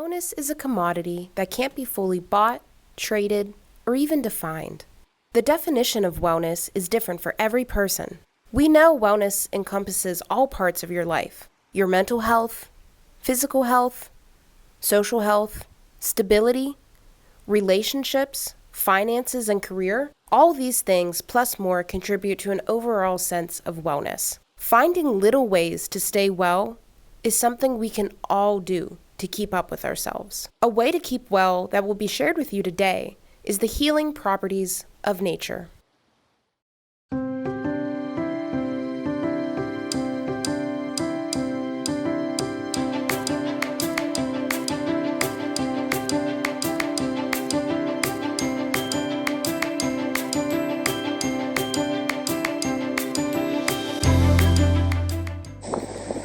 Wellness is a commodity that can't be fully bought, traded, or even defined. The definition of wellness is different for every person. We know wellness encompasses all parts of your life: your mental health, physical health, social health, stability, relationships, finances, and career. All these things plus more contribute to an overall sense of wellness. Finding little ways to stay well is something we can all do to keep up with ourselves. A way to keep well that will be shared with you today is the healing properties of nature.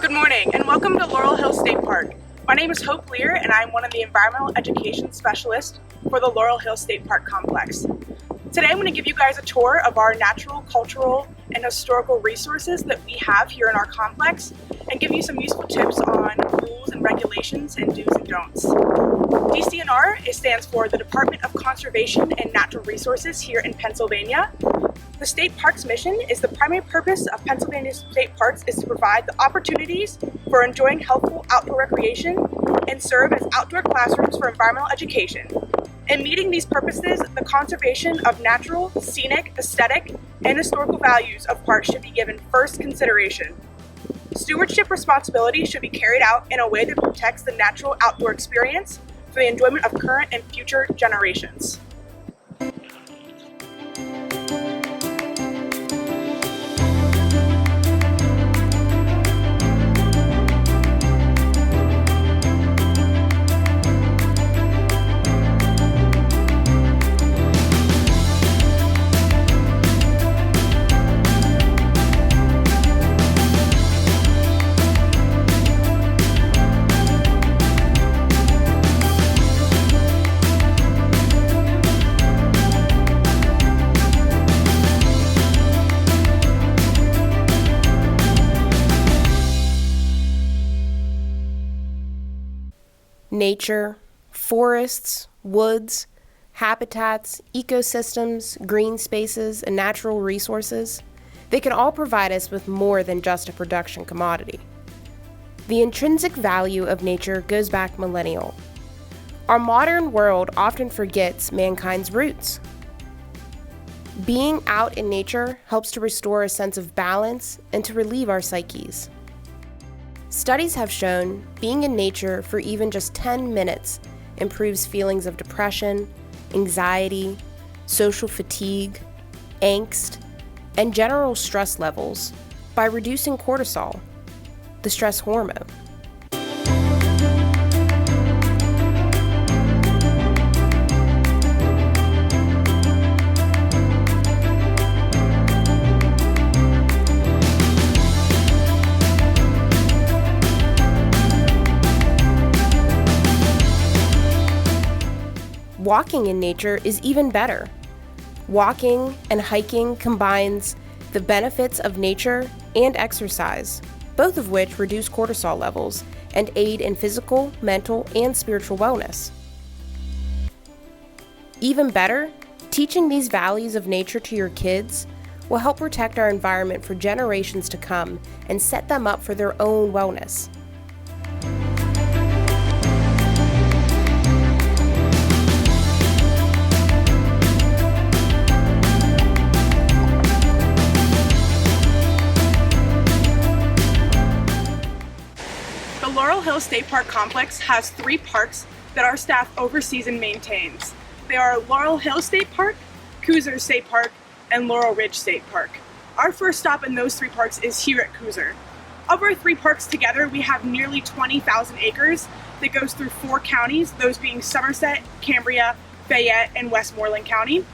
Good morning and welcome to Laurel Hill State Park. My name is Hope Lear and I'm one of the environmental education specialists for the Laurel Hill State Park complex. Today I'm going to give you guys a tour of our natural, cultural, and historical resources that we have here in our complex and give you some useful tips on rules and regulations and do's and don'ts. DCNR stands for the Department of Conservation and Natural Resources here in Pennsylvania. The state park's mission is the primary purpose of Pennsylvania state parks is to provide the opportunities for enjoying healthful outdoor recreation and serve as outdoor classrooms for environmental education. In meeting these purposes, the conservation of natural, scenic, aesthetic, and historical values of parks should be given first consideration. Stewardship responsibility should be carried out in a way that protects the natural outdoor experience for the enjoyment of current and future generations. Nature, forests, woods, habitats, ecosystems, green spaces, and natural resources, they can all provide us with more than just a production commodity. The intrinsic value of nature goes back millennial. Our modern world often forgets mankind's roots. Being out in nature helps to restore a sense of balance and to relieve our psyches. Studies have shown being in nature for even just 10 minutes improves feelings of depression, anxiety, social fatigue, angst, and general stress levels by reducing cortisol, the stress hormone. Walking in nature is even better. Walking and hiking combines the benefits of nature and exercise, both of which reduce cortisol levels and aid in physical, mental, and spiritual wellness. Even better, teaching these values of nature to your kids will help protect our environment for generations to come and set them up for their own wellness. The Laurel Hill State Park complex has 3 parks that our staff oversees and maintains. They are Laurel Hill State Park, Cooser State Park, and Laurel Ridge State Park. Our first stop in those 3 parks is here at Cooser. Of our 3 parks together, we have nearly 20,000 acres that goes through 4 counties, those being Somerset, Cambria, Fayette, and Westmoreland County.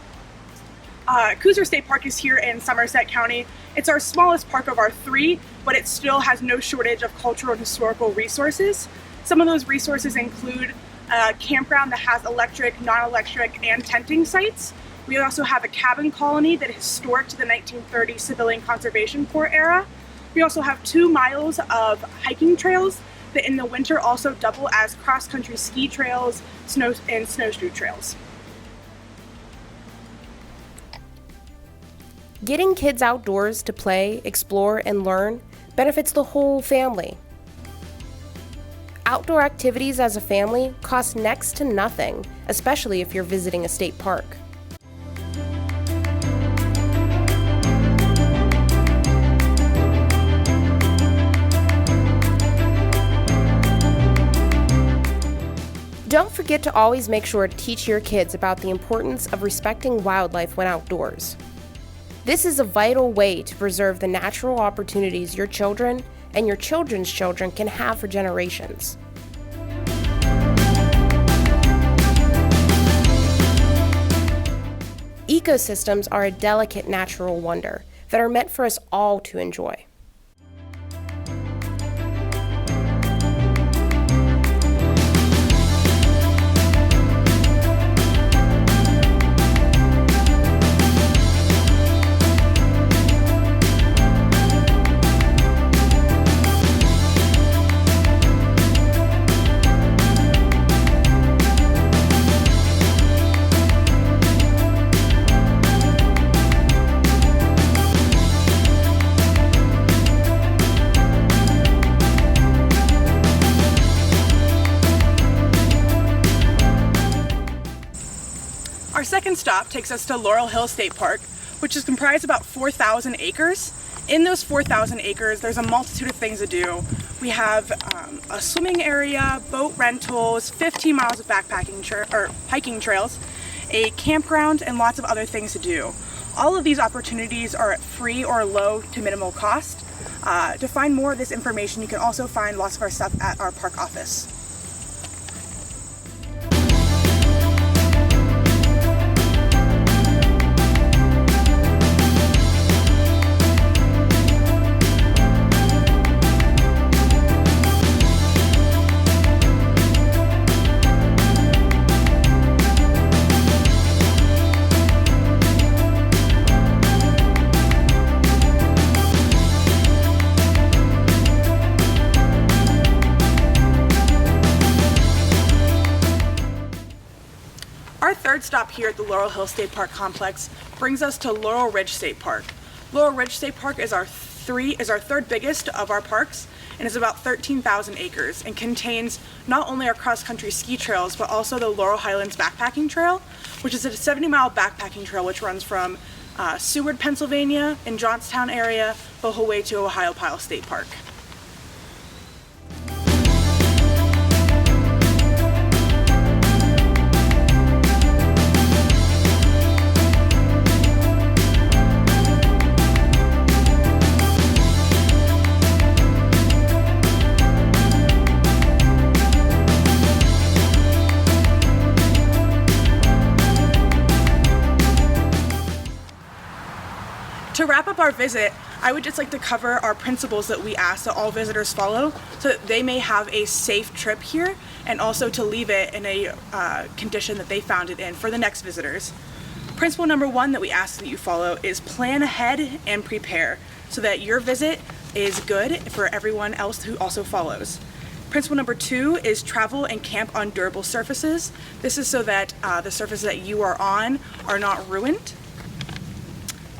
Cooser State Park is here in Somerset County. It's our smallest park of our 3, but it still has no shortage of cultural and historical resources. Some of those resources include a campground that has electric, non-electric, and tenting sites. We also have a cabin colony that is historic to the 1930s Civilian Conservation Corps era. We also have 2 miles of hiking trails that in the winter also double as cross-country ski trails, and snowshoe trails. Getting kids outdoors to play, explore, and learn benefits the whole family. Outdoor activities as a family cost next to nothing, especially if you're visiting a state park. Don't forget to always make sure to teach your kids about the importance of respecting wildlife when outdoors. This is a vital way to preserve the natural opportunities your children and your children's children can have for generations. Ecosystems are a delicate natural wonder that are meant for us all to enjoy. Our second stop takes us to Laurel Hill State Park, which is comprised of about 4,000 acres. In those 4,000 acres, there's a multitude of things to do. We have a swimming area, boat rentals, 15 miles of hiking trails, a campground, and lots of other things to do. All of these opportunities are at free or low to minimal cost. To find more of this information, you can also find lots of our stuff at our park office. Our third stop here at the Laurel Hill State Park complex brings us to Laurel Ridge State Park. Laurel Ridge State Park is our third biggest of our parks and is about 13,000 acres and contains not only our cross-country ski trails but also the Laurel Highlands backpacking trail, which is a 70-mile backpacking trail which runs from Seward, Pennsylvania, in Johnstown area, the whole way to Ohiopyle State Park. To wrap up our visit, I would just like to cover our principles that we ask that all visitors follow so that they may have a safe trip here and also to leave it in a condition that they found it in for the next visitors. Principle number 1 that we ask that you follow is plan ahead and prepare so that your visit is good for everyone else who also follows. Principle number 2 is travel and camp on durable surfaces. This is so that the surfaces that you are on are not ruined.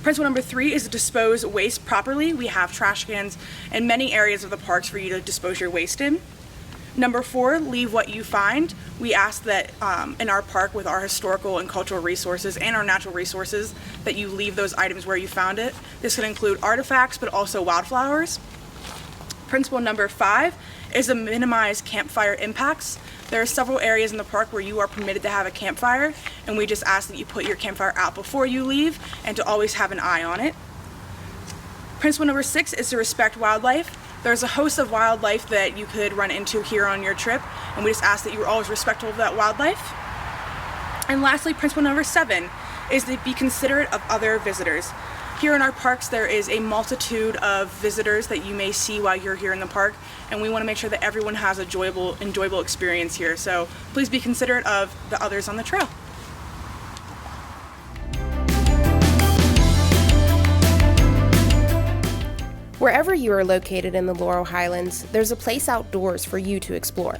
Principle number 3 is to dispose waste properly. We have trash cans in many areas of the parks for you to dispose your waste in. Number 4, leave what you find. We ask that in our park with our historical and cultural resources and our natural resources that you leave those items where you found it. This can include artifacts but also wildflowers. Principle number 5 is to minimize campfire impacts. There are several areas in the park where you are permitted to have a campfire, and we just ask that you put your campfire out before you leave and to always have an eye on it. Principle number 6 is to respect wildlife. There's a host of wildlife that you could run into here on your trip, and we just ask that you're always respectful of that wildlife. And lastly, principle number 7 is to be considerate of other visitors. Here in our parks, there is a multitude of visitors that you may see while you're here in the park, and we want to make sure that everyone has an enjoyable experience here. So please be considerate of the others on the trail. Wherever you are located in the Laurel Highlands, there's a place outdoors for you to explore.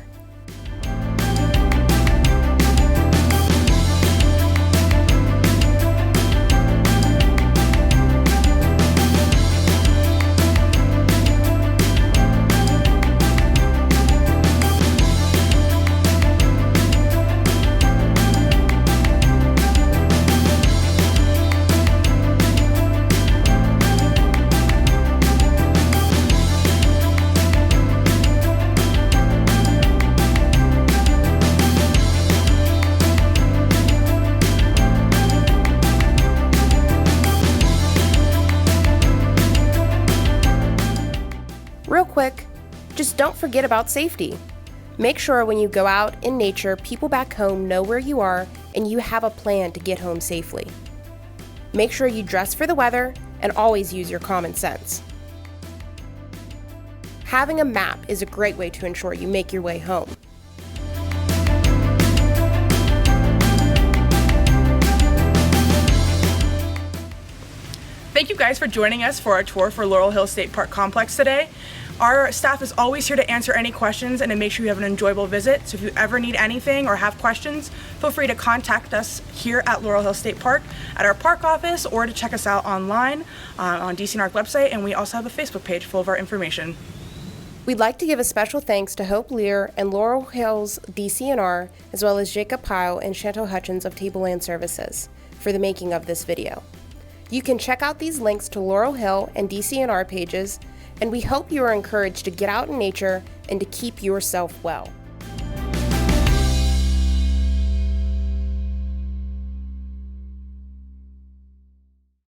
Real quick, just don't forget about safety. Make sure when you go out in nature, people back home know where you are and you have a plan to get home safely. Make sure you dress for the weather and always use your common sense. Having a map is a great way to ensure you make your way home. Thank you guys for joining us for our tour for Laurel Hill State Park Complex today. Our staff is always here to answer any questions and to make sure you have an enjoyable visit. So if you ever need anything or have questions, feel free to contact us here at Laurel Hill State Park at our park office, or to check us out online on DCNR's website, and we also have a Facebook page full of our information. We'd like to give a special thanks to Hope Lear and Laurel Hills DCNR, as well as Jacob Pyle and Chantal Hutchins of Tableland Services for the making of this video. You can check out these links to Laurel Hill and DCNR pages, and we hope you are encouraged to get out in nature and to keep yourself well.